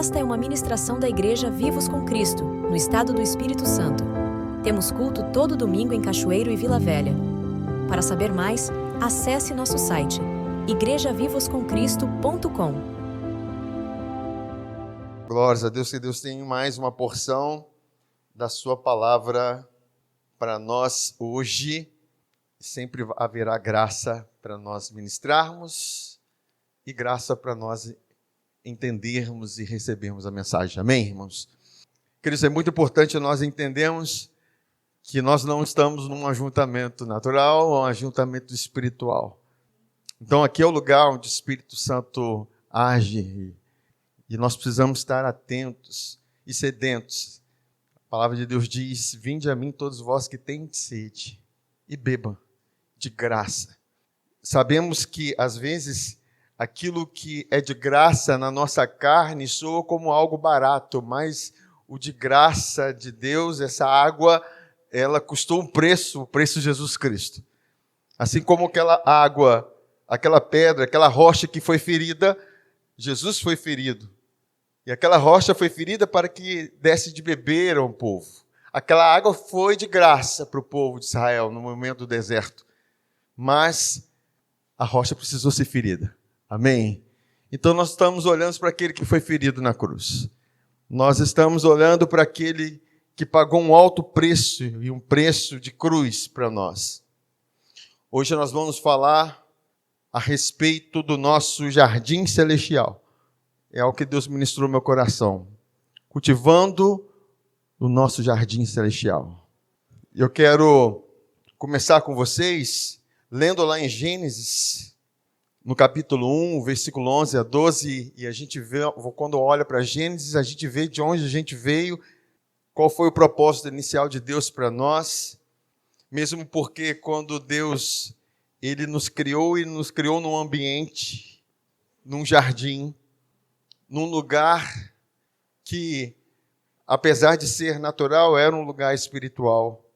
Esta é uma ministração da Igreja Vivos com Cristo, no estado do Espírito Santo. Temos culto todo domingo em Cachoeiro e Vila Velha. Para saber mais, acesse nosso site igrejavivoscomcristo.com. Glórias a Deus, que Deus tem mais uma porção da sua palavra para nós hoje. Sempre haverá graça para nós ministrarmos e graça para nós entendermos e recebermos a mensagem. Amém, irmãos? Queridos, é muito importante nós entendermos que nós não estamos num ajuntamento natural ou um ajuntamento espiritual. Então aqui é o lugar onde o Espírito Santo age e nós precisamos estar atentos e sedentos. A palavra de Deus diz: vinde a mim todos vós que têm sede e bebam de graça. Sabemos que às vezes aquilo que é de graça na nossa carne soa como algo barato, mas o de graça de Deus, essa água, ela custou um preço, o preço de Jesus Cristo. Assim como aquela água, aquela pedra, aquela rocha que foi ferida, Jesus foi ferido. E aquela rocha foi ferida para que desse de beber ao povo. Aquela água foi de graça para o povo de Israel no momento do deserto. Mas a rocha precisou ser ferida. Amém? Então nós estamos olhando para aquele que foi ferido na cruz. Nós estamos olhando para aquele que pagou um alto preço e um preço de cruz para nós. Hoje nós vamos falar a respeito do nosso jardim celestial. É algo que Deus ministrou no meu coração. Cultivando o nosso jardim celestial. Eu quero começar com vocês lendo lá em Gênesis, no capítulo 1, versículo 11 a 12, e a gente vê, quando olha para Gênesis, a gente vê de onde a gente veio, qual foi o propósito inicial de Deus para nós, mesmo porque quando Deus ele nos criou num ambiente, num jardim, num lugar que, apesar de ser natural, era um lugar espiritual.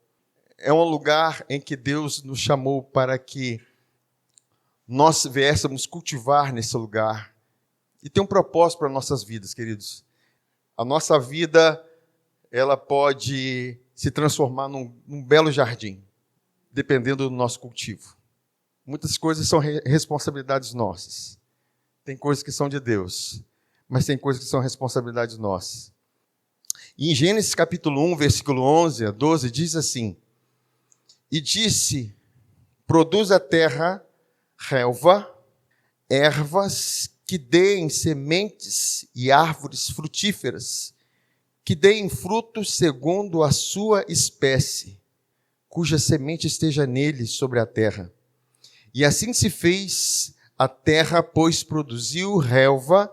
É um lugar em que Deus nos chamou para que nós viéssemos cultivar nesse lugar. E tem um propósito para nossas vidas, queridos. A nossa vida, ela pode se transformar num belo jardim, dependendo do nosso cultivo. Muitas coisas são responsabilidades nossas. Tem coisas que são de Deus, mas tem coisas que são responsabilidades nossas. E em Gênesis capítulo 1, versículo 11 a 12, diz assim: e disse, produz a terra relva, ervas que deem sementes e árvores frutíferas, que deem frutos segundo a sua espécie, cuja semente esteja nele sobre a terra. E assim se fez a terra, pois produziu relva,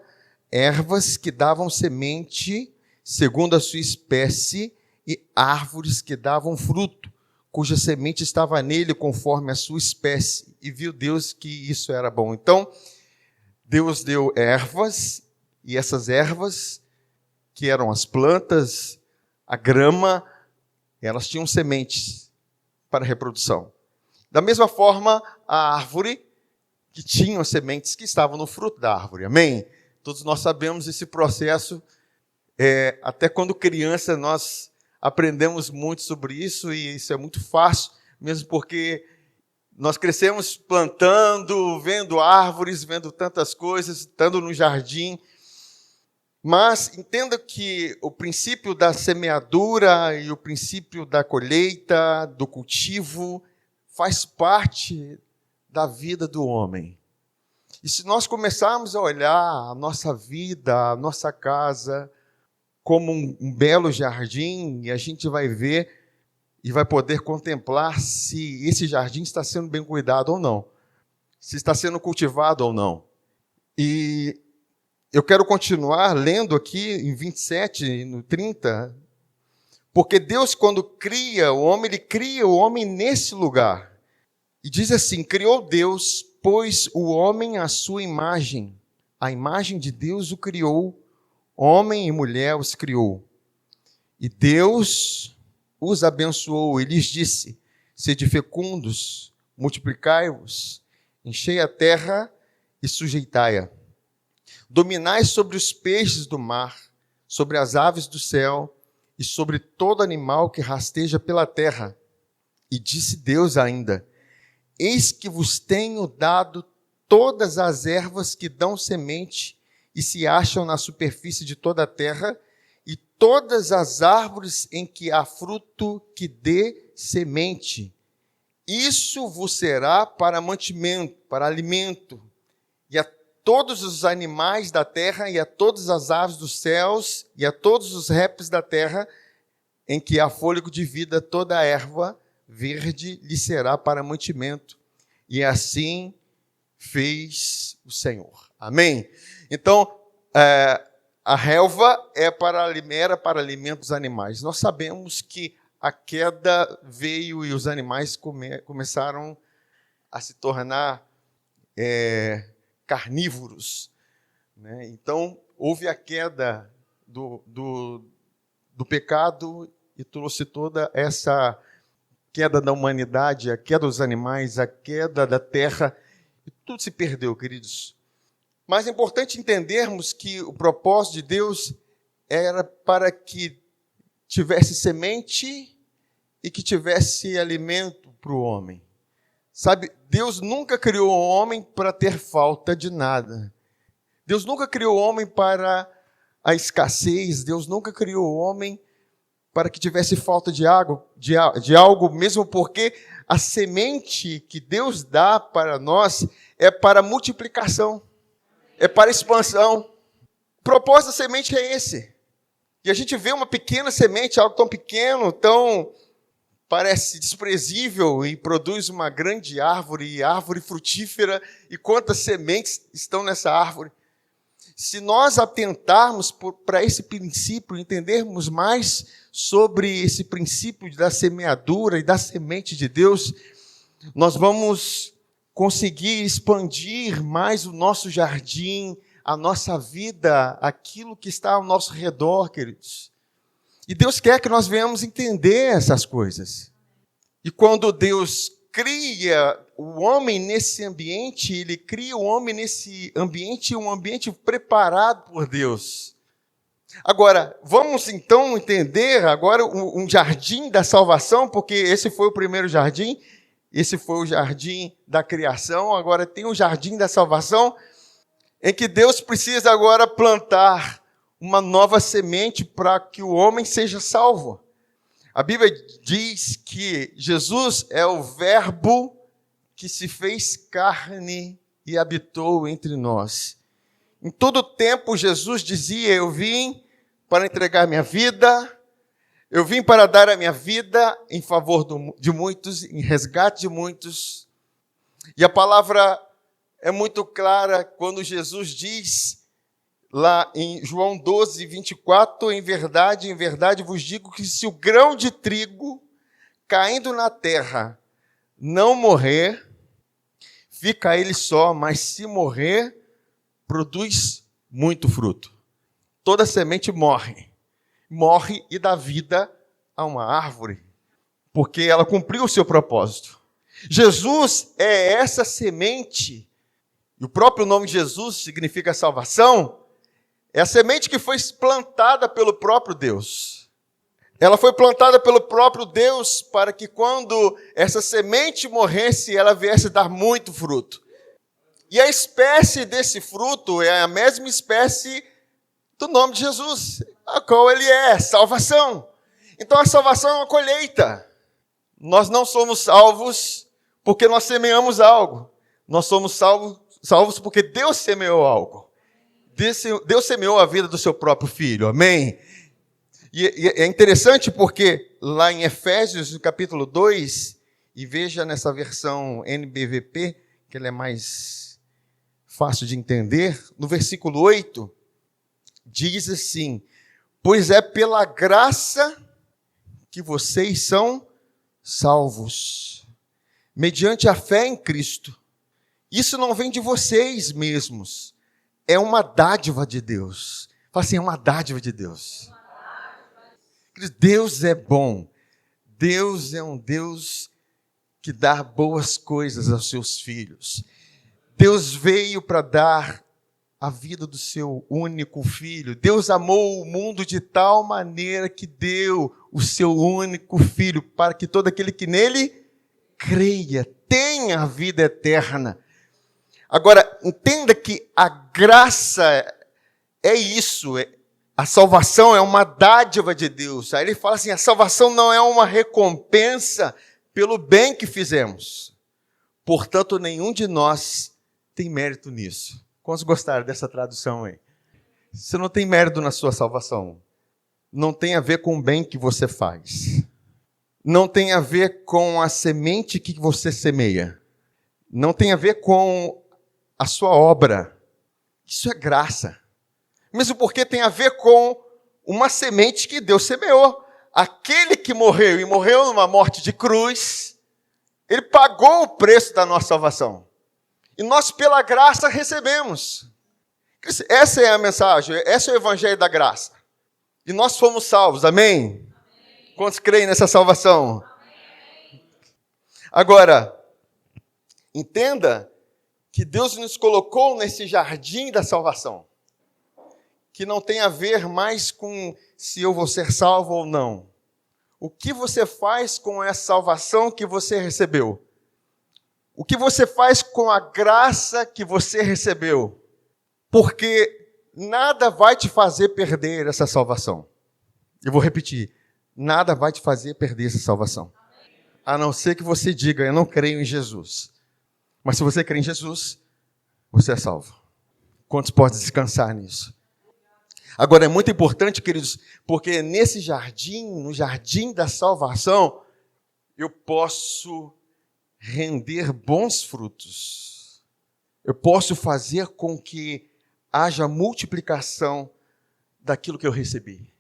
ervas que davam semente segundo a sua espécie e árvores que davam fruto, cuja semente estava nele conforme a sua espécie, e viu Deus que isso era bom. Então, Deus deu ervas, e essas ervas, que eram as plantas, a grama, elas tinham sementes para reprodução. Da mesma forma, a árvore, que tinha sementes que estavam no fruto da árvore. Amém? Todos nós sabemos esse processo, até quando criança nós aprendemos muito sobre isso, e isso é muito fácil, mesmo porque nós crescemos plantando, vendo árvores, vendo tantas coisas, estando no jardim. Mas entenda que o princípio da semeadura e o princípio da colheita, do cultivo, faz parte da vida do homem. E se nós começarmos a olhar a nossa vida, a nossa casa, como um belo jardim, e a gente vai ver e vai poder contemplar se esse jardim está sendo bem cuidado ou não, se está sendo cultivado ou não. E eu quero continuar lendo aqui em 27, no 30, porque Deus, quando cria o homem, Ele cria o homem nesse lugar. E diz assim, criou Deus, pois o homem à sua imagem, a imagem de Deus o criou, homem e mulher os criou. E Deus os abençoou e lhes disse, sede fecundos, multiplicai-vos, enchei a terra e sujeitai-a. dominai sobre os peixes do mar, sobre as aves do céu e sobre todo animal que rasteja pela terra. E disse Deus ainda: eis que vos tenho dado todas as ervas que dão semente e se acham na superfície de toda a terra, e todas as árvores em que há fruto que dê semente. Isso vos será para mantimento, para alimento, e a todos os animais da terra, e a todas as aves dos céus, e a todos os répteis da terra, em que há fôlego de vida, toda a erva verde lhe será para mantimento. E assim fez o Senhor. Amém? Então, a relva era para alimento dos animais. Nós sabemos que a queda veio e os animais começaram a se tornar carnívoros, né? Então, houve a queda do pecado e trouxe toda essa queda da humanidade, a queda dos animais, a queda da terra, e tudo se perdeu, queridos. Mas é importante entendermos que o propósito de Deus era para que tivesse semente e que tivesse alimento para o homem. Sabe, Deus nunca criou o homem para ter falta de nada. Deus nunca criou o homem para a escassez. Deus nunca criou o homem para que tivesse falta de algo, mesmo porque a semente que Deus dá para nós é para multiplicação, é para expansão. O propósito da semente é esse. E a gente vê uma pequena semente, algo tão pequeno, tão parece desprezível, e produz uma grande árvore, árvore frutífera, e quantas sementes estão nessa árvore. Se nós atentarmos para esse princípio, entendermos mais sobre esse princípio da semeadura e da semente de Deus, nós vamos conseguir expandir mais o nosso jardim, a nossa vida, aquilo que está ao nosso redor, queridos. E Deus quer que nós venhamos entender essas coisas. E quando Deus cria o homem nesse ambiente, Ele cria o homem nesse ambiente, um ambiente preparado por Deus. Agora, vamos então entender agora um jardim da salvação, porque esse foi o primeiro jardim, esse foi o jardim da criação, agora tem o jardim da salvação, em que Deus precisa agora plantar uma nova semente para que o homem seja salvo. A Bíblia diz que Jesus é o Verbo que se fez carne e habitou entre nós. Em todo tempo, Jesus dizia: eu vim para entregar minha vida, eu vim para dar a minha vida em favor de muitos, em resgate de muitos. E a palavra é muito clara quando Jesus diz, lá em João 12, 24, em verdade vos digo que se o grão de trigo caindo na terra não morrer, fica ele só, mas se morrer, produz muito fruto. Toda semente morre e dá vida a uma árvore, porque ela cumpriu o seu propósito. Jesus é essa semente, e o próprio nome de Jesus significa salvação. É a semente que foi plantada pelo próprio Deus. Ela foi plantada pelo próprio Deus para que quando essa semente morresse, ela viesse dar muito fruto. E a espécie desse fruto é a mesma espécie do nome de Jesus, a qual ele é, salvação. Então a salvação é uma colheita. Nós não somos salvos porque nós semeamos algo. Nós somos salvos porque Deus semeou algo. Deus semeou a vida do seu próprio Filho, amém? E é interessante porque lá em Efésios, no capítulo 2, e veja nessa versão NBVP, que ela é mais fácil de entender, no versículo 8, diz assim: pois é pela graça que vocês são salvos, mediante a fé em Cristo. Isso não vem de vocês mesmos, é uma dádiva de Deus. Fala assim, é uma dádiva de Deus. Deus é bom. Deus é um Deus que dá boas coisas aos seus filhos. Deus veio para dar a vida do seu único filho. Deus amou o mundo de tal maneira que deu o seu único filho, para que todo aquele que nele creia tenha a vida eterna. Agora, entenda que a graça é isso, a salvação é uma dádiva de Deus. Aí ele fala assim, a salvação não é uma recompensa pelo bem que fizemos. Portanto, nenhum de nós tem mérito nisso. Quantos gostaram dessa tradução aí? Você não tem mérito na sua salvação. Não tem a ver com o bem que você faz. Não tem a ver com a semente que você semeia. Não tem a ver com a sua obra. Isso é graça. Mesmo porque tem a ver com uma semente que Deus semeou. Aquele que morreu, e morreu numa morte de cruz, ele pagou o preço da nossa salvação. E nós, pela graça, recebemos. Essa é a mensagem, esse é o evangelho da graça. E nós fomos salvos, amém? Quantos creem nessa salvação? Amém. Agora, entenda que Deus nos colocou nesse jardim da salvação, que não tem a ver mais com se eu vou ser salvo ou não. O que você faz com essa salvação que você recebeu? O que você faz com a graça que você recebeu? Porque nada vai te fazer perder essa salvação. Eu vou repetir. Nada vai te fazer perder essa salvação. A não ser que você diga, eu não creio em Jesus. Mas se você crê em Jesus, você é salvo. Quantos podem descansar nisso? Agora, é muito importante, queridos, porque nesse jardim, no jardim da salvação, eu posso render bons frutos. Eu posso fazer com que haja multiplicação daquilo que eu recebi.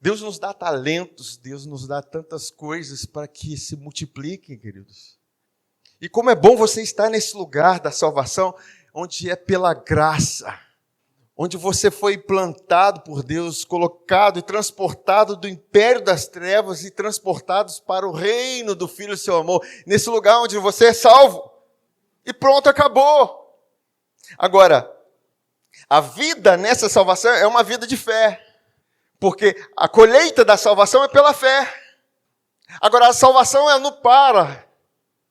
Deus nos dá talentos, Deus nos dá tantas coisas para que se multipliquem, queridos. E como é bom você estar nesse lugar da salvação, onde é pela graça, onde você foi plantado por Deus, colocado e transportado do império das trevas e transportados para o reino do Filho do seu amor, nesse lugar onde você é salvo. E pronto, acabou. Agora, a vida nessa salvação é uma vida de fé. Porque a colheita da salvação é pela fé. Agora, a salvação ela não para.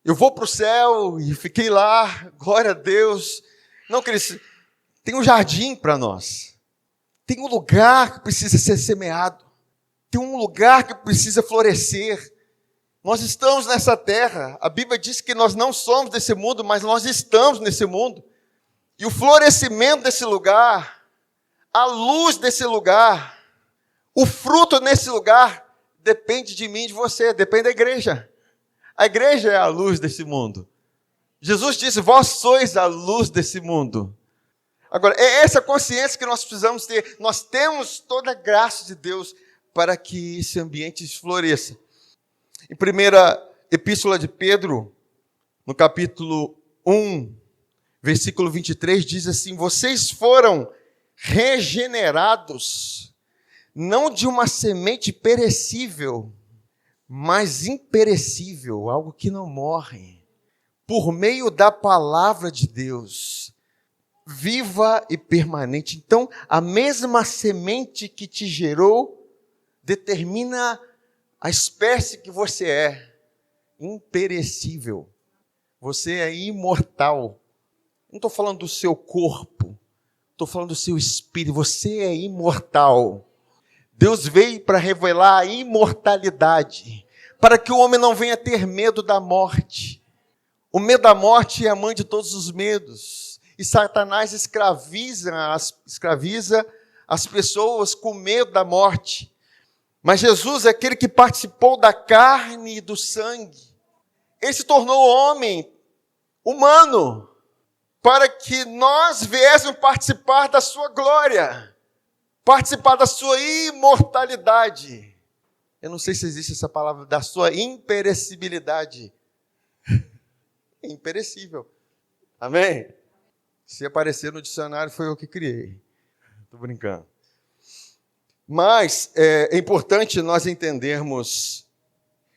Eu vou para o céu e fiquei lá, glória a Deus. Não, queridos, tem um jardim para nós. Tem um lugar que precisa ser semeado. Tem um lugar que precisa florescer. Nós estamos nessa terra. A Bíblia diz que nós não somos desse mundo, mas nós estamos nesse mundo. E o florescimento desse lugar, a luz desse lugar, o fruto nesse lugar depende de mim e de você, depende da igreja. A igreja é a luz desse mundo. Jesus disse, vós sois a luz desse mundo. Agora, é essa consciência que nós precisamos ter. Nós temos toda a graça de Deus para que esse ambiente floresça. Em primeira epístola de Pedro, no capítulo 1, versículo 23, diz assim, vocês foram regenerados, não de uma semente perecível, mas imperecível, algo que não morre, por meio da palavra de Deus, viva e permanente. Então, a mesma semente que te gerou determina a espécie que você é, imperecível. Você é imortal. Não estou falando do seu corpo, estou falando do seu espírito. Você é imortal. Deus veio para revelar a imortalidade, para que o homem não venha ter medo da morte. O medo da morte é a mãe de todos os medos. E Satanás escraviza as pessoas com medo da morte. Mas Jesus é aquele que participou da carne e do sangue. Ele se tornou homem, humano, para que nós viéssemos participar da sua glória, participar da sua imortalidade. Eu não sei se existe essa palavra, da sua imperecibilidade. É imperecível. Amém? Se aparecer no dicionário, foi eu que criei. Estou brincando. Mas é importante nós entendermos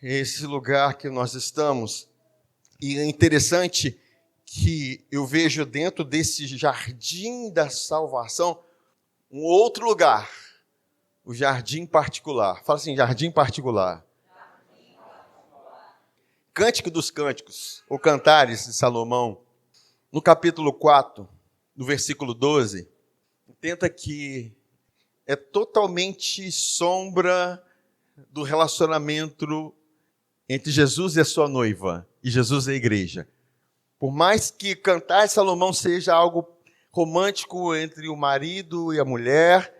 esse lugar que nós estamos. E é interessante que eu vejo dentro desse jardim da salvação um outro lugar, o jardim particular. Fala assim, jardim particular. Cântico dos Cânticos, ou Cantares de Salomão, no capítulo 4, no versículo 12, entenda que é totalmente sombra do relacionamento entre Jesus e a sua noiva, e Jesus e a igreja. Por mais que Cantar de Salomão seja algo romântico entre o marido e a mulher,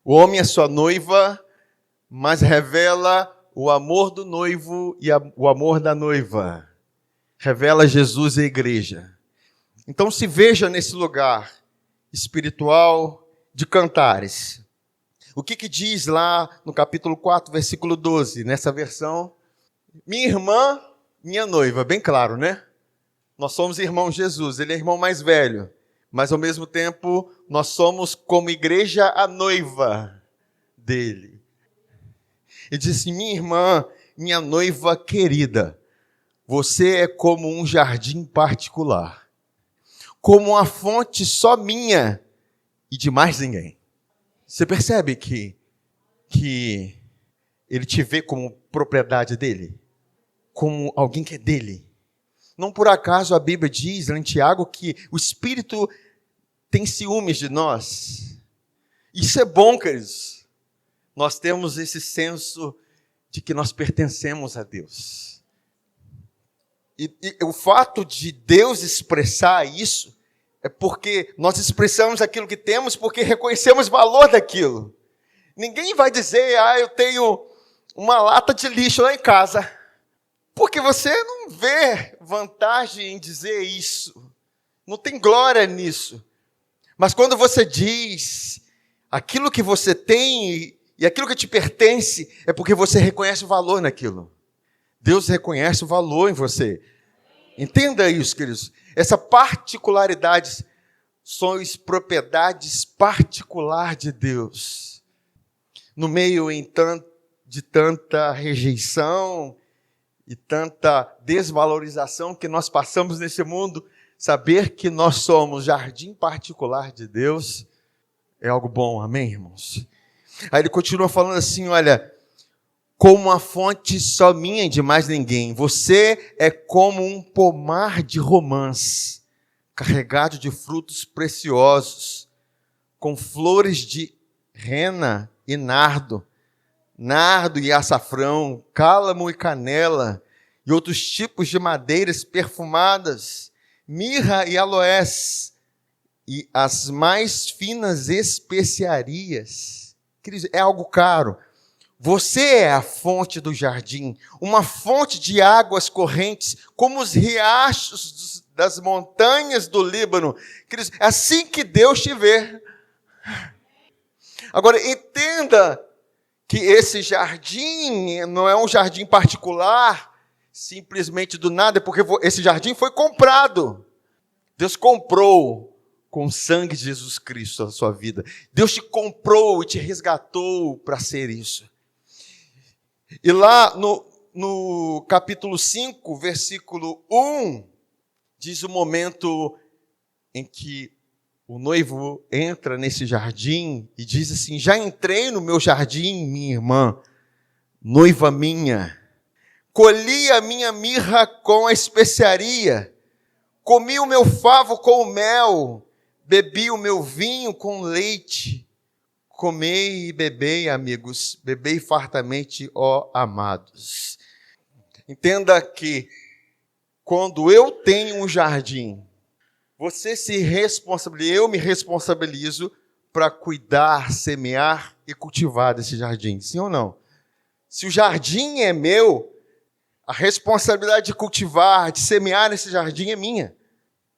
o homem e a sua noiva, mas revela o amor do noivo e o amor da noiva. Revela Jesus e a igreja. Então se veja nesse lugar espiritual de Cantares. O que diz lá no capítulo 4, versículo 12, nessa versão? Minha irmã, minha noiva, bem claro, né? Nós somos irmãos de Jesus, ele é irmão mais velho, mas ao mesmo tempo nós somos como igreja a noiva dele. Ele diz assim, minha irmã, minha noiva querida, você é como um jardim particular, como uma fonte só minha e de mais ninguém. Você percebe que ele te vê como propriedade dele? Como alguém que é dele? Não por acaso a Bíblia diz em Tiago que o Espírito tem ciúmes de nós. Isso é bom, queridos. Nós temos esse senso de que nós pertencemos a Deus. E o fato de Deus expressar isso é porque nós expressamos aquilo que temos porque reconhecemos o valor daquilo. Ninguém vai dizer, eu tenho uma lata de lixo lá em casa. Porque você não vê vantagem em dizer isso. Não tem glória nisso. Mas quando você diz aquilo que você tem e aquilo que te pertence, é porque você reconhece o valor naquilo. Deus reconhece o valor em você. Entenda isso, queridos. Essa particularidade sois propriedades particular de Deus. No meio de tanta rejeição e tanta desvalorização que nós passamos nesse mundo, saber que nós somos jardim particular de Deus é algo bom, amém, irmãos? Aí ele continua falando assim, olha, como uma fonte só minha e de mais ninguém, você é como um pomar de romãs, carregado de frutos preciosos, com flores de rena e nardo e açafrão, cálamo e canela, e outros tipos de madeiras perfumadas, mirra e aloés, e as mais finas especiarias. Queridos, é algo caro. Você é a fonte do jardim, uma fonte de águas correntes, como os riachos das montanhas do Líbano. Queridos, é assim que Deus te vê. Agora, entenda que esse jardim não é um jardim particular, simplesmente do nada, porque esse jardim foi comprado. Deus comprou com o sangue de Jesus Cristo a sua vida. Deus te comprou e te resgatou para ser isso. E lá no capítulo 5, versículo 1, diz o momento em que o noivo entra nesse jardim e diz assim, já entrei no meu jardim, minha irmã, noiva minha, colhi a minha mirra com a especiaria, comi o meu favo com o mel, bebi o meu vinho com leite, comei e bebei, amigos, bebei fartamente, ó amados. Entenda que quando eu tenho um jardim, eu me responsabilizo para cuidar, semear e cultivar desse jardim, sim ou não? Se o jardim é meu, a responsabilidade de cultivar, de semear esse jardim é minha.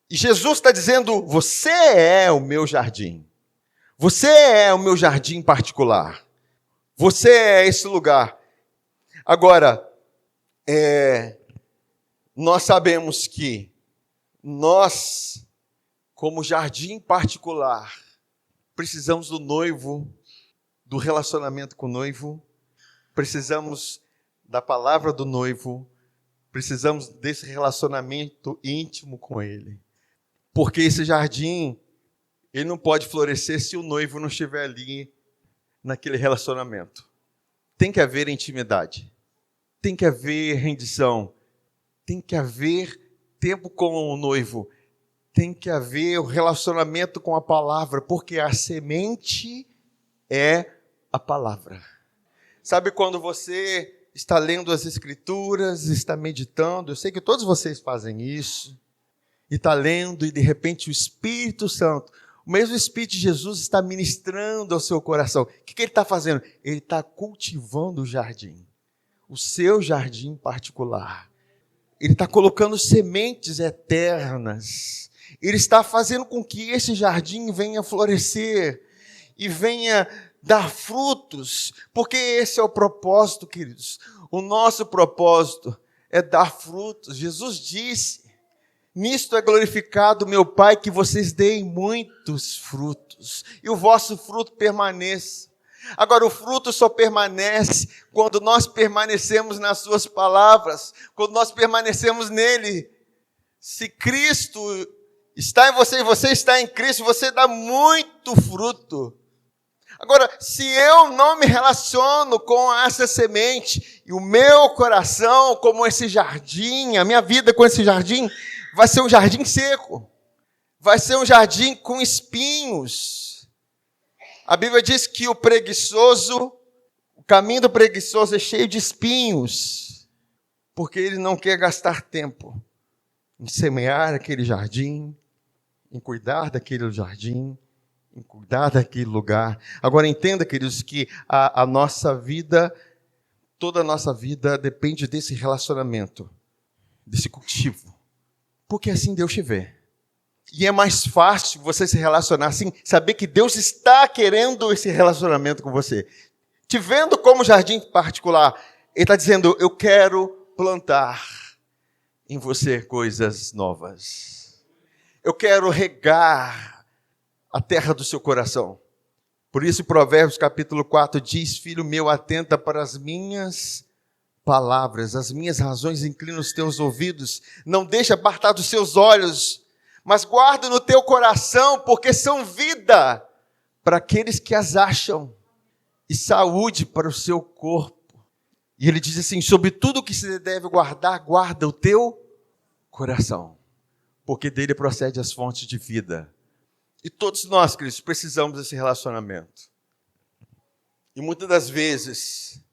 E Jesus está dizendo, você é o meu jardim. Você é o meu jardim particular. Você é esse lugar. Agora, nós sabemos que nós, como jardim particular, precisamos do noivo, do relacionamento com o noivo, precisamos da palavra do noivo, precisamos desse relacionamento íntimo com Ele. Porque esse jardim, ele não pode florescer se o noivo não estiver ali naquele relacionamento. Tem que haver intimidade, tem que haver rendição, tem que haver tempo com o noivo, tem que haver o relacionamento com a palavra, porque a semente é a palavra. Sabe quando você está lendo as Escrituras, está meditando, eu sei que todos vocês fazem isso, e está lendo e de repente o Espírito Santo, o mesmo Espírito de Jesus está ministrando ao seu coração. O que ele está fazendo? Ele está cultivando o jardim, o seu jardim particular. Ele está colocando sementes eternas. Ele está fazendo com que esse jardim venha florescer e venha dar frutos, porque esse é o propósito, queridos. O nosso propósito é dar frutos. Jesus disse: nisto é glorificado meu Pai, que vocês deem muitos frutos, e o vosso fruto permaneça. Agora, o fruto só permanece quando nós permanecemos nas suas palavras, quando nós permanecemos nele. Se Cristo está em você e você está em Cristo, você dá muito fruto. Agora, se eu não me relaciono com essa semente, e o meu coração como esse jardim, a minha vida com esse jardim, vai ser um jardim seco, vai ser um jardim com espinhos. A Bíblia diz que o caminho do preguiçoso é cheio de espinhos, porque ele não quer gastar tempo em semear aquele jardim, em cuidar daquele jardim, em cuidar daquele lugar. Agora entenda, queridos, que a nossa vida, toda a nossa vida depende desse relacionamento, desse cultivo, porque assim Deus te vê. E é mais fácil você se relacionar assim, saber que Deus está querendo esse relacionamento com você. Te vendo como jardim particular, Ele está dizendo: eu quero plantar em você coisas novas. Eu quero regar a terra do seu coração. Por isso, Provérbios capítulo 4 diz: filho meu, atenta para as minhas palavras, as minhas razões inclina os teus ouvidos, não deixa apartar dos seus olhos, mas guarda no teu coração, porque são vida para aqueles que as acham, e saúde para o seu corpo. E ele diz assim: sobre tudo que se deve guardar, guarda o teu coração, porque dele procede as fontes de vida. E todos nós, queridos, precisamos desse relacionamento. E muitas das vezes,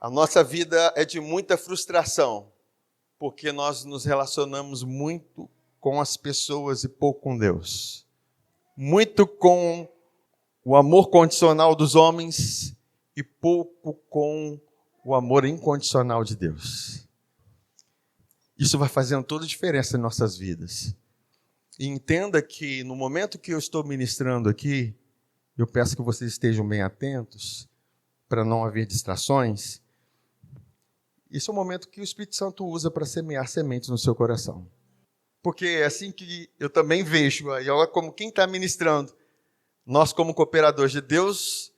a nossa vida é de muita frustração, porque nós nos relacionamos muito com as pessoas e pouco com Deus. Muito com o amor condicional dos homens e pouco com o amor incondicional de Deus. Isso vai fazendo toda a diferença em nossas vidas. E entenda que no momento que eu estou ministrando aqui, eu peço que vocês estejam bem atentos, para não haver distrações. Esse é o momento que o Espírito Santo usa para semear sementes no seu coração. Porque é assim que eu também vejo, aí olha como quem está ministrando, nós como cooperadores de Deus,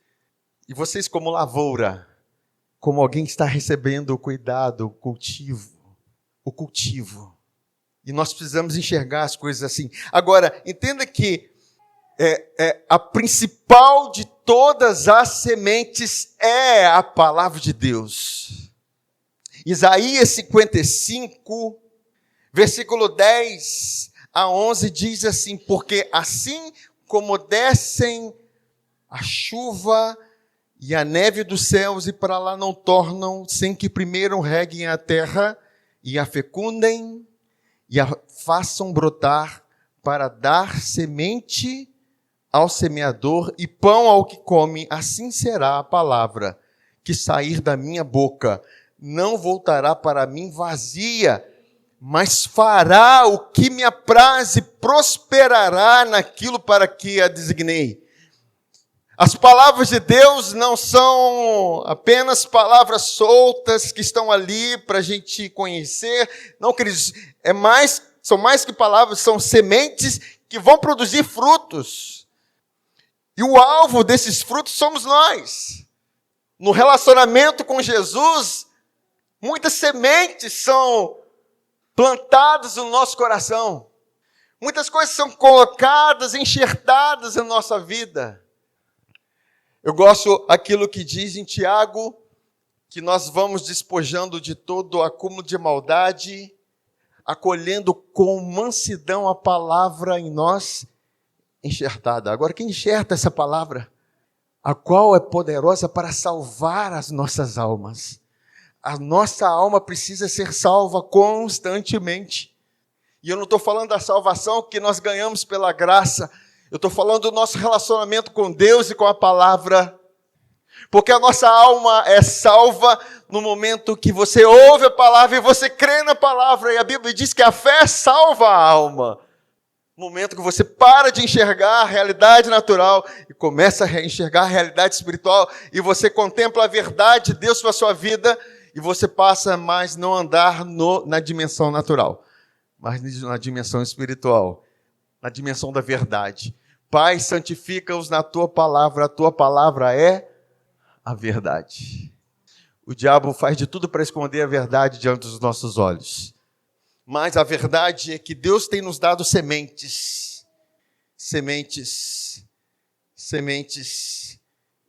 e vocês como lavoura, como alguém que está recebendo o cuidado, o cultivo. E nós precisamos enxergar as coisas assim. Agora, entenda que a principal de todas as sementes é a palavra de Deus. Isaías 55, versículo 10 a 11 diz assim: porque assim como descem a chuva e a neve dos céus e para lá não tornam, sem que primeiro reguem a terra e a fecundem e a façam brotar para dar semente ao semeador e pão ao que come, assim será a palavra que sair da minha boca. Não voltará para mim vazia, mas fará o que me apraz e prosperará naquilo para que a designei. As palavras de Deus não são apenas palavras soltas que estão ali para a gente conhecer. Não, queridos, são mais que palavras, são sementes que vão produzir frutos. E o alvo desses frutos somos nós. No relacionamento com Jesus, muitas sementes são plantados no nosso coração. Muitas coisas são colocadas, enxertadas na nossa vida. Eu gosto aquilo que diz em Tiago, que nós vamos despojando de todo o acúmulo de maldade, acolhendo com mansidão a palavra em nós enxertada. Agora, quem enxerta essa palavra? A qual é poderosa para salvar as nossas almas. A nossa alma precisa ser salva constantemente. E eu não estou falando da salvação que nós ganhamos pela graça. Eu estou falando do nosso relacionamento com Deus e com a palavra. Porque a nossa alma é salva no momento que você ouve a palavra e você crê na palavra. E a Bíblia diz que a fé salva a alma. No momento que você para de enxergar a realidade natural e começa a enxergar a realidade espiritual e você contempla a verdade de Deus para a sua vida e você passa a mais não andar na dimensão natural, mas na dimensão espiritual, na dimensão da verdade. Pai, santifica-os na tua palavra é a verdade. O diabo faz de tudo para esconder a verdade diante dos nossos olhos. Mas a verdade é que Deus tem nos dado sementes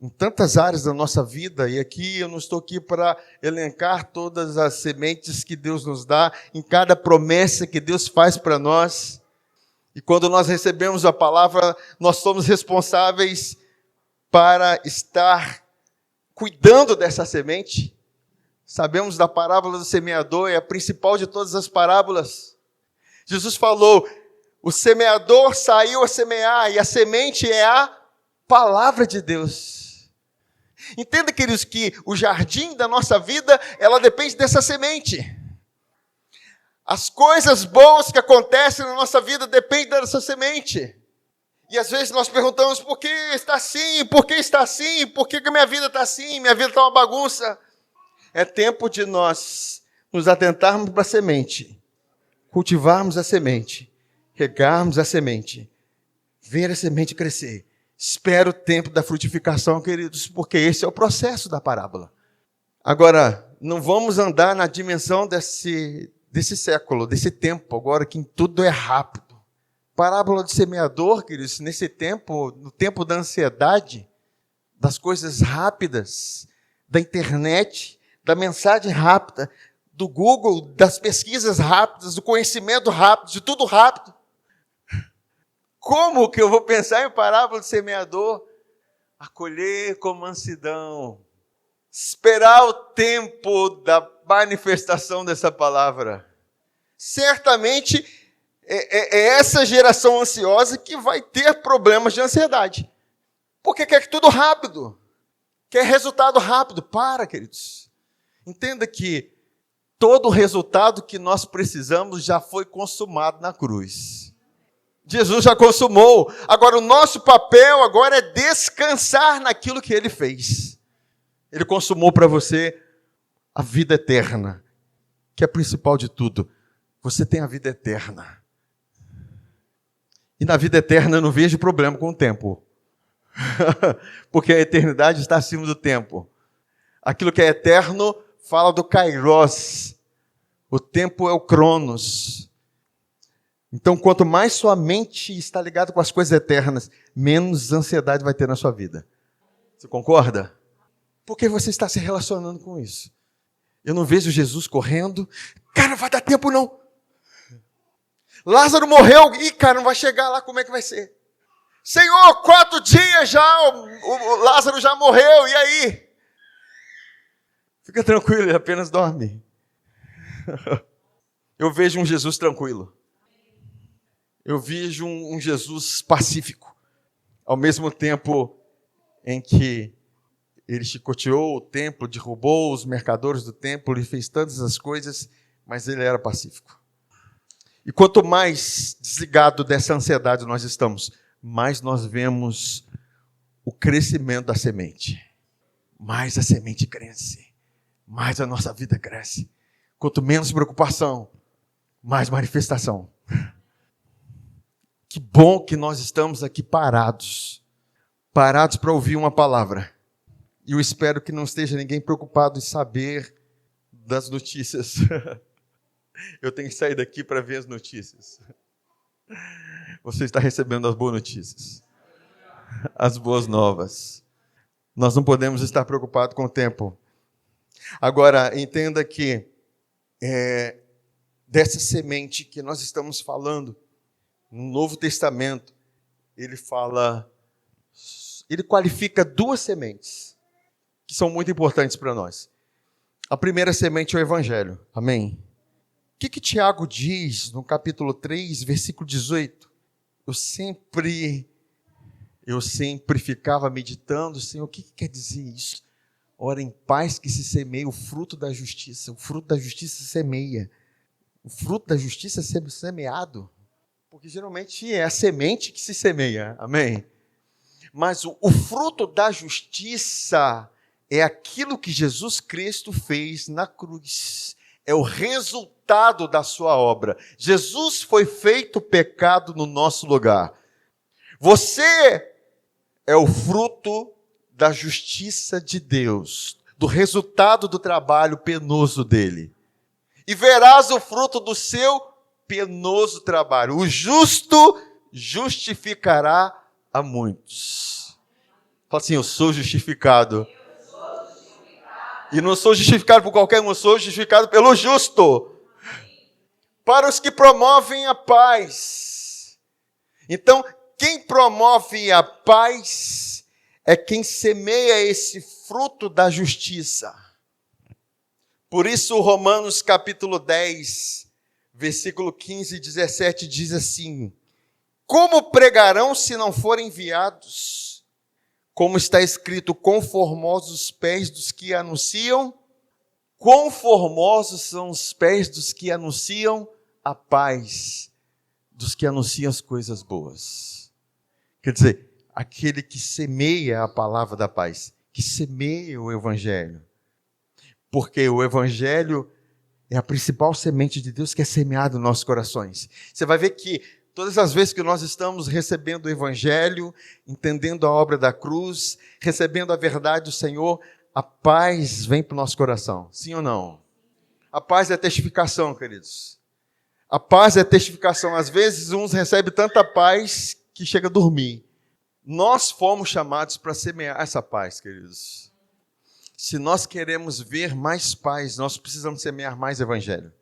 em tantas áreas da nossa vida, e aqui eu não estou aqui para elencar todas as sementes que Deus nos dá, em cada promessa que Deus faz para nós. E quando nós recebemos a palavra, nós somos responsáveis para estar cuidando dessa semente. Sabemos da parábola do semeador, é a principal de todas as parábolas. Jesus falou, o semeador saiu a semear, e a semente é a palavra de Deus. Entenda, queridos, que o jardim da nossa vida, ela depende dessa semente. As coisas boas que acontecem na nossa vida dependem dessa semente. E às vezes nós perguntamos, por que está assim? Por que está assim? Por que a minha vida está assim? Minha vida está uma bagunça. É tempo de nós nos atentarmos para a semente, cultivarmos a semente, regarmos a semente, ver a semente crescer. Espera o tempo da frutificação, queridos, porque esse é o processo da parábola. Agora, não vamos andar na dimensão desse século, desse tempo, agora que tudo é rápido. Parábola do semeador, queridos, nesse tempo, no tempo da ansiedade, das coisas rápidas, da internet, da mensagem rápida, do Google, das pesquisas rápidas, do conhecimento rápido, de tudo rápido. Como que eu vou pensar em parábola do semeador? Acolher com mansidão, esperar o tempo da manifestação dessa palavra. Certamente é essa geração ansiosa que vai ter problemas de ansiedade. Porque quer tudo rápido, quer resultado rápido. Para, queridos. Entenda que todo o resultado que nós precisamos já foi consumado na cruz. Jesus já consumou. Agora, o nosso papel agora é descansar naquilo que Ele fez. Ele consumou para você a vida eterna, que é a principal de tudo. Você tem a vida eterna. E na vida eterna eu não vejo problema com o tempo. Porque a eternidade está acima do tempo. Aquilo que é eterno fala do kairos. O tempo é o cronos. Então, quanto mais sua mente está ligada com as coisas eternas, menos ansiedade vai ter na sua vida. Você concorda? Porque você está se relacionando com isso. Eu não vejo Jesus correndo. Cara, não vai dar tempo não. Lázaro morreu. Ih, cara, não vai chegar lá, como é que vai ser? Senhor, 4 dias já, o Lázaro já morreu, e aí? Fica tranquilo, ele apenas dorme. Eu vejo um Jesus tranquilo. Eu vejo um Jesus pacífico. Ao mesmo tempo em que ele chicoteou o templo, derrubou os mercadores do templo, ele fez tantas as coisas, mas ele era pacífico. E quanto mais desligado dessa ansiedade nós estamos, mais nós vemos o crescimento da semente. Mais a semente cresce, mais a nossa vida cresce. Quanto menos preocupação, mais manifestação. Que bom que nós estamos aqui parados para ouvir uma palavra. E eu espero que não esteja ninguém preocupado em saber das notícias. Eu tenho que sair daqui para ver as notícias. Você está recebendo as boas notícias, as boas novas. Nós não podemos estar preocupados com o tempo. Agora, entenda que dessa semente que nós estamos falando, no Novo Testamento, ele qualifica duas sementes, que são muito importantes para nós. A primeira semente é o Evangelho, amém? O que Tiago diz no capítulo 3, versículo 18? Eu sempre ficava meditando, Senhor, o que quer dizer isso? Ora, em paz que se semeia o fruto da justiça. O fruto da justiça se semeia. O fruto da justiça é semeado. Porque geralmente é a semente que se semeia, amém? Mas o fruto da justiça é aquilo que Jesus Cristo fez na cruz. É o resultado da sua obra. Jesus foi feito pecado no nosso lugar. Você é o fruto da justiça de Deus, do resultado do trabalho penoso dele. E verás o fruto do seu penoso trabalho. O justo justificará a muitos. Fala assim, eu sou justificado. E não sou justificado por qualquer um, sou justificado pelo justo. Para os que promovem a paz. Então, quem promove a paz é quem semeia esse fruto da justiça. Por isso, Romanos capítulo 10, versículo 15 e 17 diz assim: como pregarão se não forem enviados? Como está escrito, quão formosos os pés dos que anunciam, quão formosos são os pés dos que anunciam a paz, dos que anunciam as coisas boas. Quer dizer, aquele que semeia a palavra da paz, que semeia o Evangelho. Porque o Evangelho é a principal semente de Deus que é semeada nos nossos corações. Você vai ver que todas as vezes que nós estamos recebendo o Evangelho, entendendo a obra da cruz, recebendo a verdade do Senhor, a paz vem para o nosso coração. Sim ou não? A paz é testificação, queridos. A paz é testificação. Às vezes, uns recebem tanta paz que chega a dormir. Nós fomos chamados para semear essa paz, queridos. Se nós queremos ver mais paz, nós precisamos semear mais Evangelho.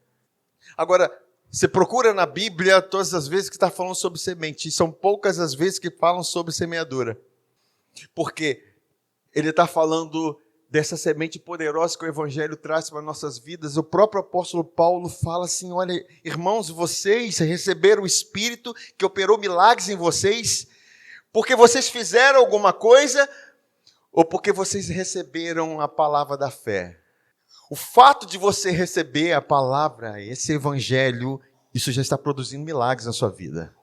Agora, você procura na Bíblia todas as vezes que está falando sobre semente, e são poucas as vezes que falam sobre semeadura. Porque ele está falando dessa semente poderosa que o Evangelho traz para nossas vidas. O próprio apóstolo Paulo fala assim, olha, irmãos, vocês receberam o Espírito que operou milagres em vocês, porque vocês fizeram alguma coisa, ou porque vocês receberam a palavra da fé. O fato de você receber a palavra, esse Evangelho, isso já está produzindo milagres na sua vida.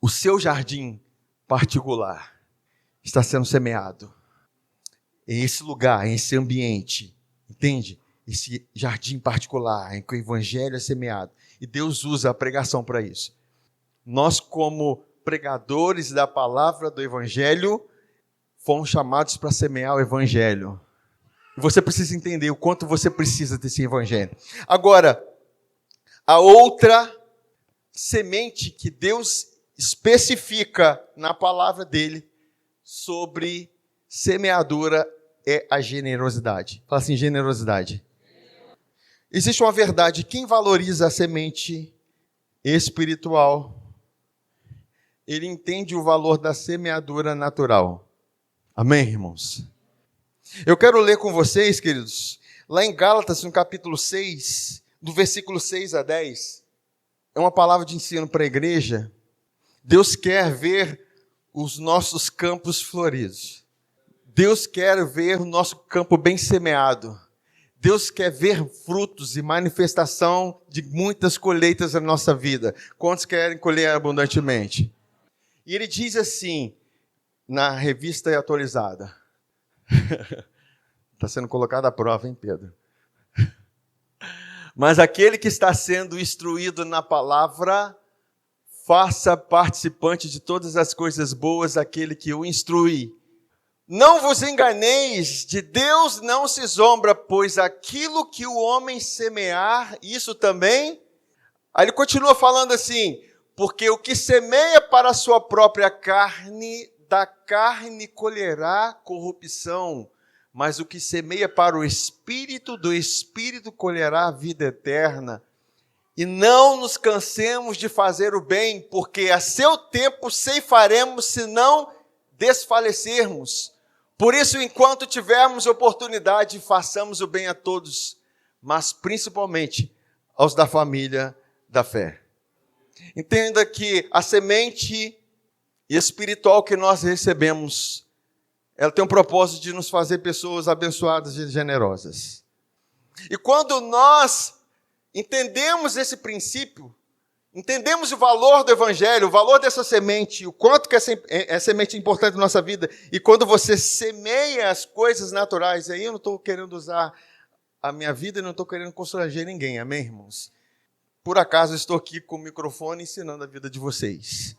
O seu jardim particular está sendo semeado. Em esse lugar, em esse ambiente, entende? Esse jardim particular em que o Evangelho é semeado. E Deus usa a pregação para isso. Nós, como pregadores da palavra do Evangelho, fomos chamados para semear o Evangelho. E você precisa entender o quanto você precisa desse Evangelho. Agora, a outra semente que Deus especifica na palavra dele sobre semeadura é a generosidade. Fala assim, generosidade. Existe uma verdade, quem valoriza a semente espiritual, ele entende o valor da semeadura natural. Amém, irmãos? Eu quero ler com vocês, queridos, lá em Gálatas, no capítulo 6, do versículo 6 a 10. É uma palavra de ensino para a igreja. Deus quer ver os nossos campos floridos. Deus quer ver o nosso campo bem semeado. Deus quer ver frutos e manifestação de muitas colheitas na nossa vida. Quantos querem colher abundantemente? E ele diz assim, na revista atualizada. Está sendo colocado à prova, hein, Pedro? Mas aquele que está sendo instruído na palavra, faça participante de todas as coisas boas aquele que o instrui. Não vos enganeis, de Deus não se zombra, pois aquilo que o homem semear, isso também. Aí ele continua falando assim, porque o que semeia para a sua própria carne, da carne colherá corrupção, mas o que semeia para o Espírito, do Espírito colherá a vida eterna. E não nos cansemos de fazer o bem, porque a seu tempo ceifaremos, se não desfalecermos. Por isso, enquanto tivermos oportunidade, façamos o bem a todos, mas principalmente aos da família da fé. Entenda que a semente espiritual que nós recebemos, ela tem um propósito de nos fazer pessoas abençoadas e generosas. E quando nós entendemos esse princípio, entendemos o valor do Evangelho, o valor dessa semente, o quanto que essa semente é importante na nossa vida, e quando você semeia as coisas naturais, aí eu não estou querendo usar a minha vida e não estou querendo constranger ninguém, amém, irmãos? Por acaso eu estou aqui com o microfone ensinando a vida de vocês.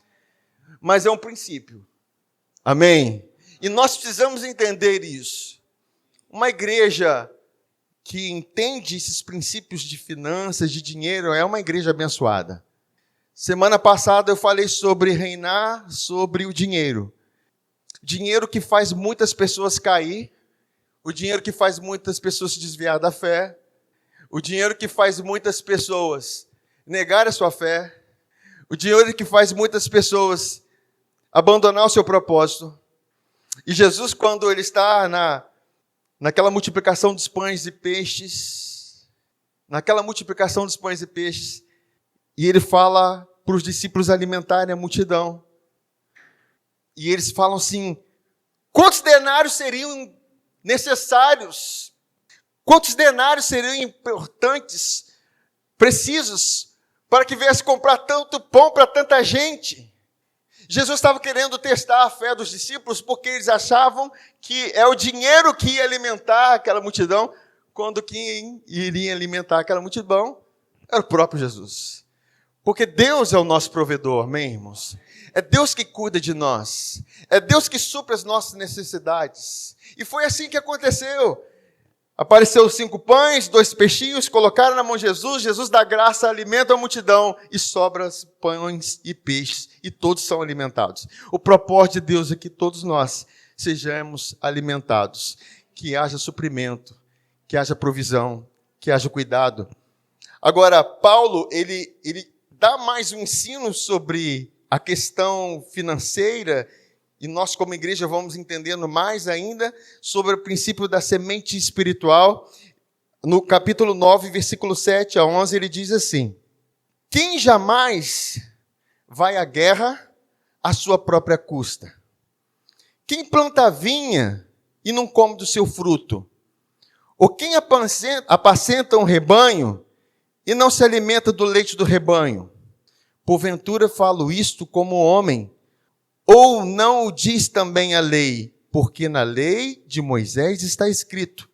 Mas é um princípio, amém? E nós precisamos entender isso. Uma igreja que entende esses princípios de finanças, de dinheiro, é uma igreja abençoada. Semana passada eu falei sobre reinar sobre o dinheiro. Dinheiro que faz muitas pessoas cair, o dinheiro que faz muitas pessoas se desviar da fé, o dinheiro que faz muitas pessoas negar a sua fé, o dinheiro que faz muitas pessoas abandonar o seu propósito. E Jesus, quando ele está naquela multiplicação dos pães e peixes, e ele fala para os discípulos alimentarem a multidão. E eles falam assim, quantos denários seriam necessários? Quantos denários seriam importantes, precisos, para que viesse comprar tanto pão para tanta gente? Jesus estava querendo testar a fé dos discípulos, porque eles achavam que é o dinheiro que ia alimentar aquela multidão, quando quem iria alimentar aquela multidão era o próprio Jesus. Porque Deus é o nosso provedor, amém, irmãos? É Deus que cuida de nós. É Deus que supre as nossas necessidades. E foi assim que aconteceu. Apareceu os 5 pães, 2 peixinhos, colocaram na mão de Jesus, Jesus dá graça, alimenta a multidão, e sobra pães e peixes, e todos são alimentados. O propósito de Deus é que todos nós sejamos alimentados, que haja suprimento, que haja provisão, que haja cuidado. Agora, Paulo, ele dá mais um ensino sobre a questão financeira, e nós como igreja vamos entendendo mais ainda sobre o princípio da semente espiritual. No capítulo 9, versículo 7 a 11, ele diz assim, quem jamais vai à guerra à sua própria custa? Quem planta vinha e não come do seu fruto? Ou quem apacenta um rebanho e não se alimenta do leite do rebanho? Porventura falo isto como homem, ou não o diz também a lei? Porque na lei de Moisés está escrito,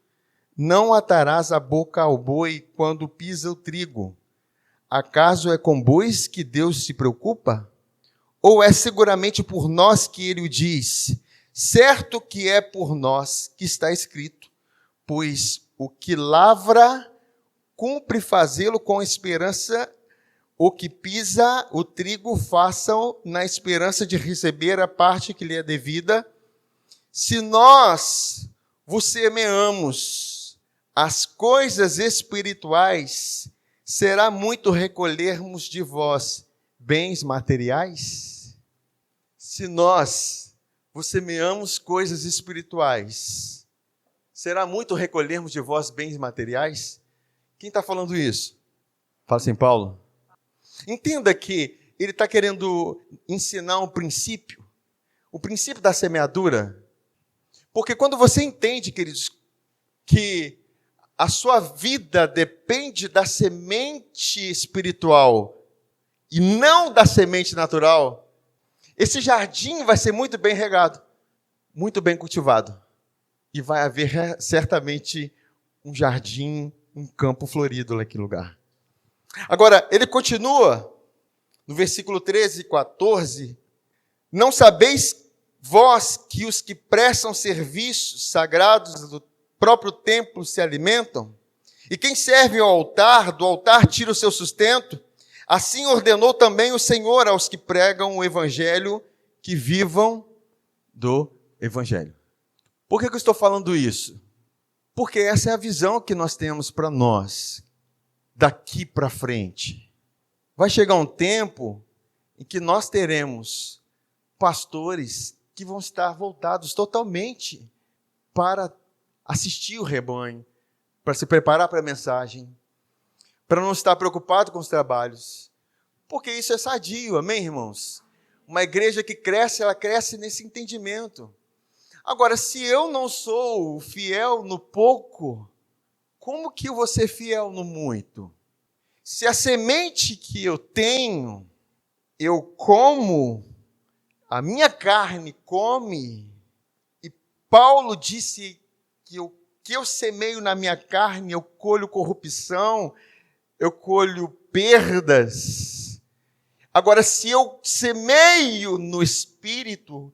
não atarás a boca ao boi quando pisa o trigo. Acaso é com bois que Deus se preocupa? Ou é seguramente por nós que ele o diz? Certo que é por nós que está escrito, pois o que lavra cumpre fazê-lo com esperança, o que pisa o trigo façam na esperança de receber a parte que lhe é devida. Se nós vos semeamos as coisas espirituais, será muito recolhermos de vós bens materiais? Se nós vos semeamos coisas espirituais, será muito recolhermos de vós bens materiais? Quem está falando isso? Fala assim, Paulo. Entenda que ele está querendo ensinar um princípio, o princípio da semeadura, porque quando você entende, queridos, que a sua vida depende da semente espiritual e não da semente natural, esse jardim vai ser muito bem regado, muito bem cultivado, e vai haver certamente um jardim, um campo florido naquele lugar. Agora, ele continua, no versículo 13 e 14, não sabeis Vós que os que prestam serviços sagrados do próprio templo se alimentam, e quem serve ao altar, do altar tira o seu sustento, assim ordenou também o Senhor aos que pregam o evangelho, que vivam do evangelho. Por que eu estou falando isso? Porque essa é a visão que nós temos para nós, daqui para frente. Vai chegar um tempo em que nós teremos pastores que vão estar voltados totalmente para assistir o rebanho, para se preparar para a mensagem, para não estar preocupado com os trabalhos. Porque isso é sadio, amém, irmãos? Uma igreja que cresce, ela cresce nesse entendimento. Agora, se eu não sou fiel no pouco, como que eu vou ser fiel no muito? Se a semente que eu tenho, eu como, a minha carne come, e Paulo disse que o que eu semeio na minha carne, eu colho corrupção, eu colho perdas. Agora, se eu semeio no Espírito,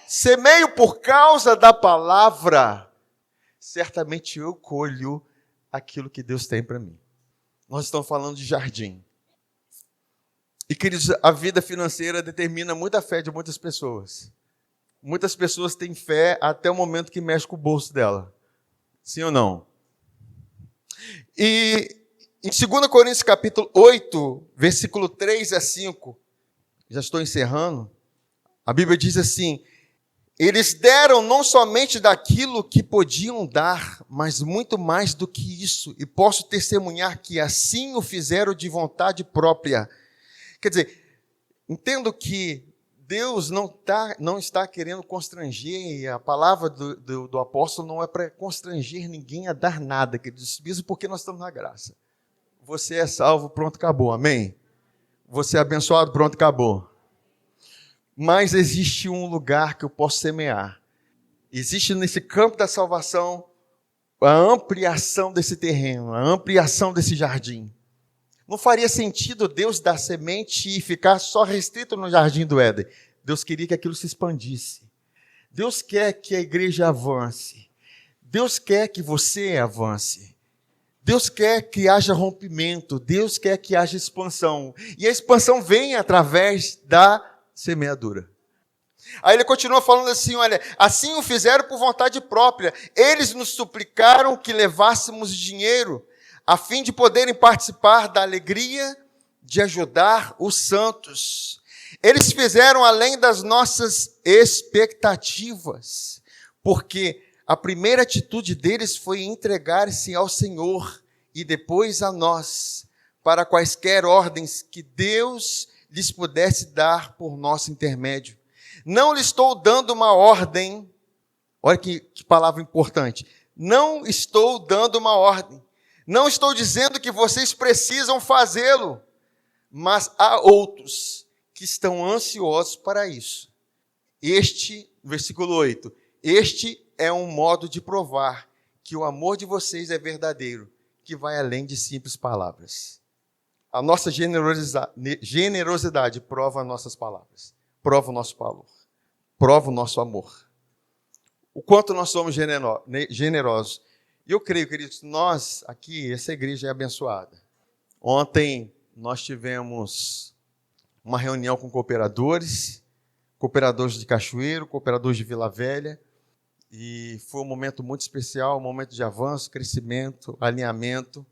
semeio por causa da palavra, certamente eu colho aquilo que Deus tem para mim. Nós estamos falando de jardim. E, queridos, a vida financeira determina muita fé de muitas pessoas. Muitas pessoas têm fé até o momento que mexe com o bolso dela. Sim ou não? E em 2 Coríntios capítulo 8, versículo 3 a 5, já estou encerrando, a Bíblia diz assim: eles deram não somente daquilo que podiam dar, mas muito mais do que isso, e posso testemunhar que assim o fizeram de vontade própria. Quer dizer, entendo que Deus não está querendo constranger, e a palavra do apóstolo não é para constranger ninguém a dar nada, queridos, mesmo porque nós estamos na graça. Você é salvo, pronto, acabou, amém? Você é abençoado, pronto, acabou. Mas existe um lugar que eu posso semear. Existe nesse campo da salvação a ampliação desse terreno, a ampliação desse jardim. Não faria sentido Deus dar semente e ficar só restrito no jardim do Éden. Deus queria que aquilo se expandisse. Deus quer que a igreja avance. Deus quer que você avance. Deus quer que haja rompimento. Deus quer que haja expansão. E a expansão vem através da semeadura. Aí ele continua falando assim, olha, assim o fizeram por vontade própria. Eles nos suplicaram que levássemos dinheiro, a fim de poderem participar da alegria de ajudar os santos. Eles fizeram além das nossas expectativas, porque a primeira atitude deles foi entregar-se ao Senhor e depois a nós, para quaisquer ordens que Deus lhes pudesse dar por nosso intermédio. Não lhe estou dando uma ordem, olha que palavra importante, não estou dando uma ordem, não estou dizendo que vocês precisam fazê-lo, mas há outros que estão ansiosos para isso. Versículo 8, este é um modo de provar que o amor de vocês é verdadeiro, que vai além de simples palavras. A nossa generosidade prova nossas palavras, prova o nosso valor, prova o nosso amor. O quanto nós somos generosos. E eu creio, queridos, nós aqui, essa igreja é abençoada. Ontem nós tivemos uma reunião com cooperadores de Cachoeiro, cooperadores de Vila Velha, e foi um momento muito especial, um momento de avanço, crescimento, alinhamento.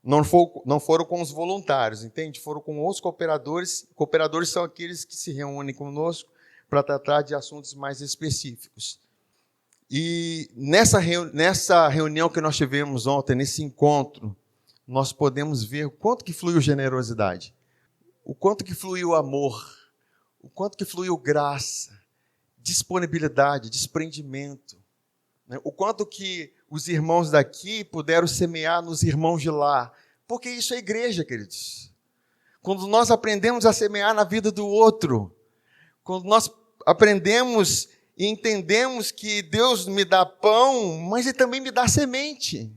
Não foram com os voluntários, entende? Foram com os cooperadores. Cooperadores são aqueles que se reúnem conosco para tratar de assuntos mais específicos. E nessa reunião que nós tivemos ontem, nesse encontro, nós podemos ver o quanto que fluiu generosidade, o quanto que fluiu amor, o quanto que fluiu graça, disponibilidade, desprendimento, né? O quanto que os irmãos daqui puderam semear nos irmãos de lá, porque isso é igreja, queridos. Quando nós aprendemos a semear na vida do outro, quando nós aprendemos e entendemos que Deus me dá pão, mas Ele também me dá semente.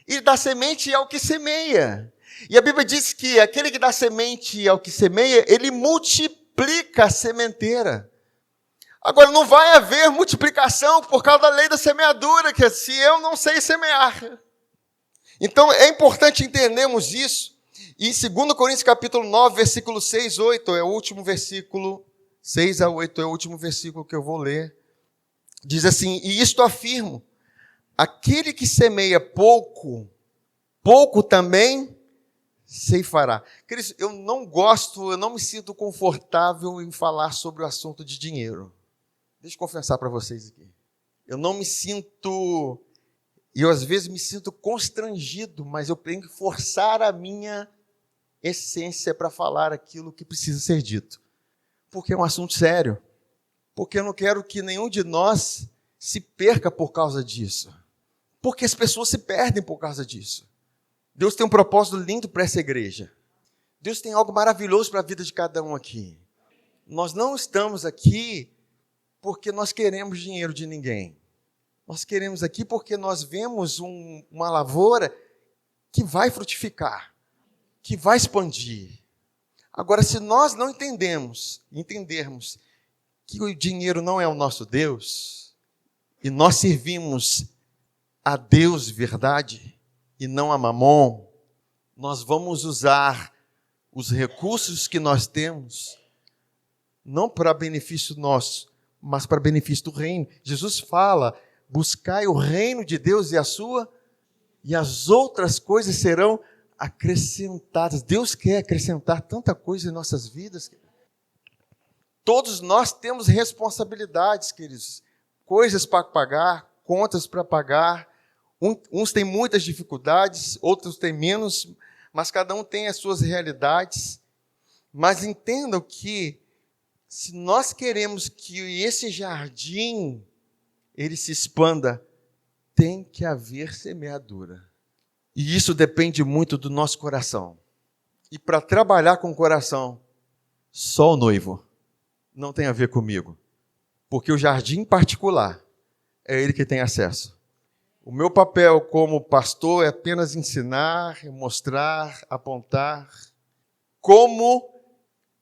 E dá semente ao que semeia. E a Bíblia diz que aquele que dá semente ao que semeia, ele multiplica a sementeira. Agora, não vai haver multiplicação por causa da lei da semeadura, que é se eu não sei semear. Então, é importante entendermos isso. E em 2 Coríntios capítulo 9, versículo 6, 8, é o último versículo, 6 a 8 é o último versículo que eu vou ler. Diz assim: e isto afirmo, aquele que semeia pouco, pouco também ceifará. Queridos, eu não me sinto confortável em falar sobre o assunto de dinheiro. Deixa eu confessar para vocês aqui. Eu não me sinto, e eu às vezes me sinto constrangido, mas eu tenho que forçar a minha essência para falar aquilo que precisa ser dito. Porque é um assunto sério. Porque eu não quero que nenhum de nós se perca por causa disso. Porque as pessoas se perdem por causa disso. Deus tem um propósito lindo para essa igreja. Deus tem algo maravilhoso para a vida de cada um aqui. Nós não estamos aqui porque nós queremos dinheiro de ninguém. Nós queremos aqui porque nós vemos uma lavoura que vai frutificar, que vai expandir. Agora, se nós não entendermos que o dinheiro não é o nosso Deus, e nós servimos a Deus de verdade, e não a Mamon, nós vamos usar os recursos que nós temos, não para benefício nosso, mas para benefício do reino. Jesus fala, buscai o reino de Deus e as outras coisas serão acrescentadas. Deus quer acrescentar tanta coisa em nossas vidas. Todos nós temos responsabilidades, queridos. Coisas para pagar, contas para pagar. Uns têm muitas dificuldades, outros têm menos, mas cada um tem as suas realidades. Mas entendam que, se nós queremos que esse jardim ele se expanda, tem que haver semeadura. E isso depende muito do nosso coração. E para trabalhar com o coração, só o noivo. Não tem a ver comigo. Porque o jardim particular é ele que tem acesso. O meu papel como pastor é apenas ensinar, mostrar, apontar. Como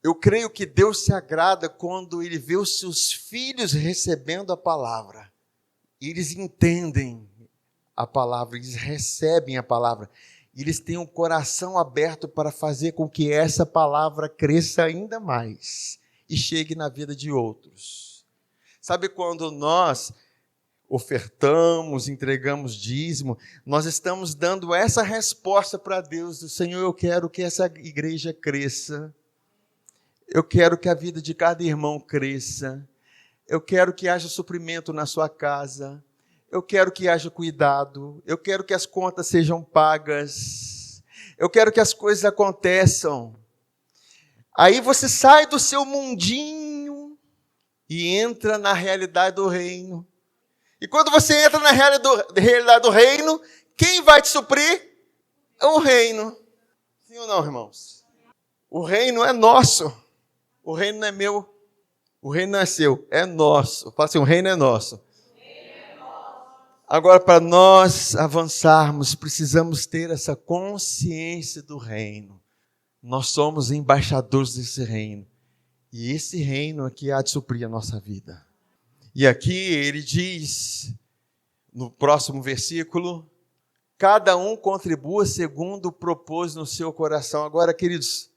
eu creio que Deus se agrada quando Ele vê os seus filhos recebendo a palavra. Eles entendem a palavra, eles recebem a palavra. Eles têm um coração aberto para fazer com que essa palavra cresça ainda mais e chegue na vida de outros. Sabe quando nós ofertamos, entregamos dízimo, nós estamos dando essa resposta para Deus, do Senhor, eu quero que essa igreja cresça, eu quero que a vida de cada irmão cresça, eu quero que haja suprimento na sua casa, eu quero que haja cuidado, eu quero que as contas sejam pagas, eu quero que as coisas aconteçam. Aí você sai do seu mundinho e entra na realidade do reino. E quando você entra na realidade do reino, quem vai te suprir? É o reino. Sim ou não, irmãos? O reino é nosso. O reino não é meu. O reino não é seu. É nosso. Fala assim, o reino é nosso. Agora, para nós avançarmos, precisamos ter essa consciência do reino. Nós somos embaixadores desse reino. E esse reino aqui há de suprir a nossa vida. E aqui ele diz, no próximo versículo, cada um contribua segundo o propôs no seu coração. Agora, queridos,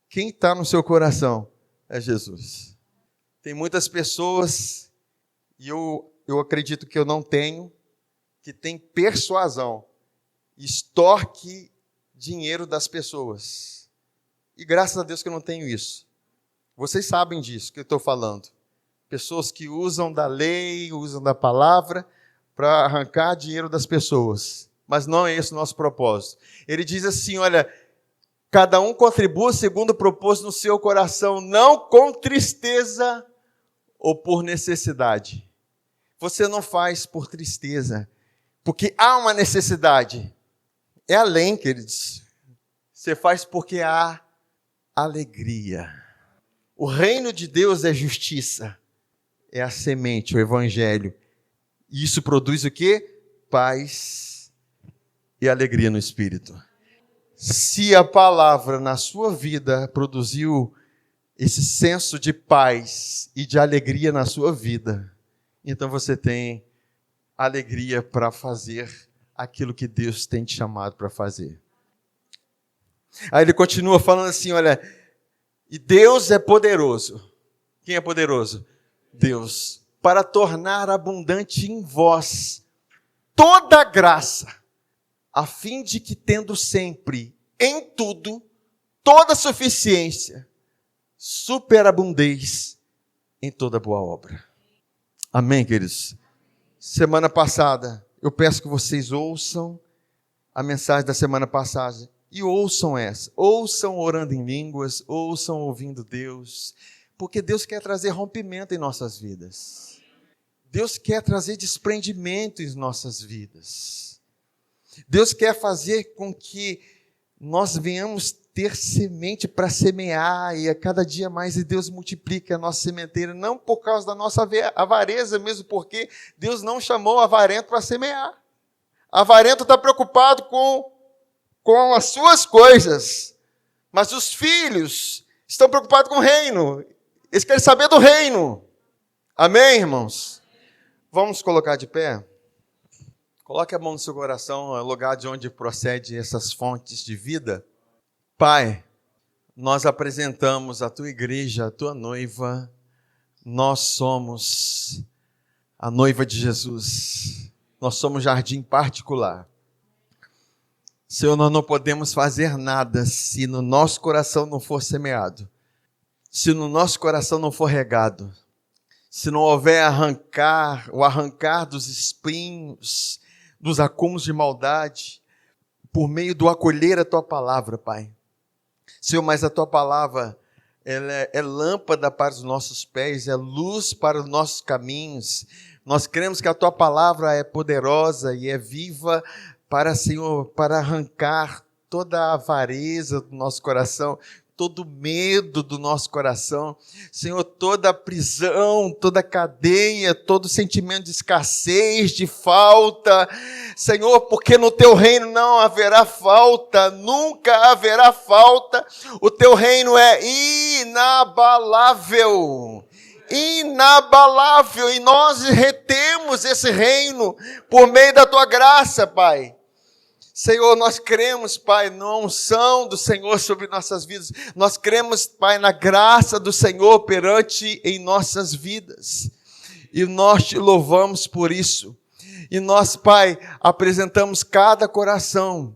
quem está no seu coração é Jesus. Tem muitas pessoas, e eu acredito que eu não tenho, que tem persuasão, extorque dinheiro das pessoas. E graças a Deus que eu não tenho isso. Vocês sabem disso que eu estou falando. Pessoas que usam da lei, usam da palavra para arrancar dinheiro das pessoas. Mas não é esse o nosso propósito. Ele diz assim, olha, cada um contribua segundo o propósito no seu coração, não com tristeza ou por necessidade. Você não faz por tristeza, porque há uma necessidade. É além, queridos. Você faz porque há alegria. O reino de Deus é justiça. É a semente, o evangelho. E isso produz o quê? Paz e alegria no espírito. Se a palavra na sua vida produziu esse senso de paz e de alegria na sua vida, então você tem alegria para fazer aquilo que Deus tem te chamado para fazer. Aí ele continua falando assim, olha, e Deus é poderoso. Quem é poderoso? Deus, para tornar abundante em vós toda graça, a fim de que, tendo sempre, em tudo, toda suficiência, superabundez em toda boa obra. Amém, queridos? Semana passada, eu peço que vocês ouçam a mensagem da semana passada e ouçam essa. Ouçam orando em línguas, ouçam ouvindo Deus, porque Deus quer trazer rompimento em nossas vidas. Deus quer trazer desprendimento em nossas vidas. Deus quer fazer com que nós venhamos ter semente para semear e a cada dia mais Deus multiplica a nossa sementeira, não por causa da nossa avareza mesmo, porque Deus não chamou o avarento para semear. Avarento está preocupado com as suas coisas, mas os filhos estão preocupados com o reino. Eles querem saber do reino. Amém, irmãos? Vamos colocar de pé? Coloque a mão no seu coração, no lugar de onde procede essas fontes de vida. Pai, nós apresentamos a tua igreja, a tua noiva. Nós somos a noiva de Jesus. Nós somos jardim particular. Senhor, nós não podemos fazer nada se no nosso coração não for semeado, se no nosso coração não for regado, se não houver o arrancar dos espinhos, dos acúmulos de maldade, por meio do acolher a tua palavra, Pai. Senhor, mas a tua palavra, ela é lâmpada para os nossos pés, é luz para os nossos caminhos. Nós cremos que a tua palavra é poderosa e é viva para, Senhor, para arrancar toda a avareza do nosso coração, todo medo do nosso coração, Senhor, toda a prisão, toda a cadeia, todo sentimento de escassez, de falta, Senhor, porque no teu reino não haverá falta, nunca haverá falta, o teu reino é inabalável, e nós retemos esse reino por meio da tua graça, Pai. Senhor, nós cremos, Pai, na unção do Senhor sobre nossas vidas. Nós cremos, Pai, na graça do Senhor operante em nossas vidas. E nós te louvamos por isso. E nós, Pai, apresentamos cada coração,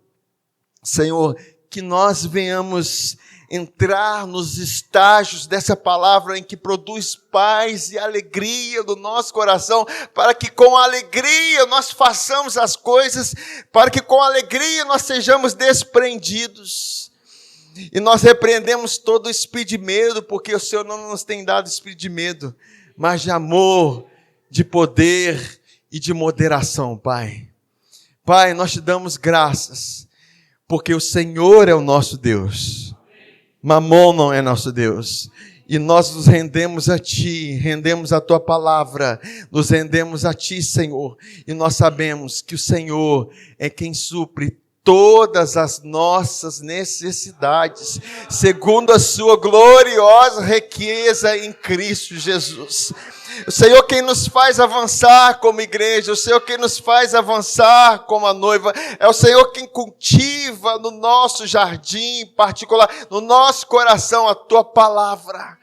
Senhor, que nós venhamos entrar nos estágios dessa palavra em que produz paz e alegria do nosso coração, para que com alegria nós façamos as coisas, para que com alegria nós sejamos desprendidos. E nós repreendemos todo o espírito de medo, porque o Senhor não nos tem dado espírito de medo, mas de amor, de poder e de moderação, Pai. Pai, nós te damos graças, porque o Senhor é o nosso Deus. Mamon não é nosso Deus. E nós nos rendemos a Ti, rendemos a Tua palavra, nos rendemos a Ti, Senhor. E nós sabemos que o Senhor é quem supre todas as nossas necessidades, segundo a Sua gloriosa riqueza em Cristo Jesus. O Senhor quem nos faz avançar como igreja, o Senhor quem nos faz avançar como a noiva, é o Senhor quem cultiva no nosso jardim particular, no nosso coração a Tua palavra.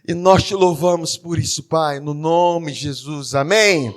E nós te louvamos por isso, Pai, no nome de Jesus. Amém.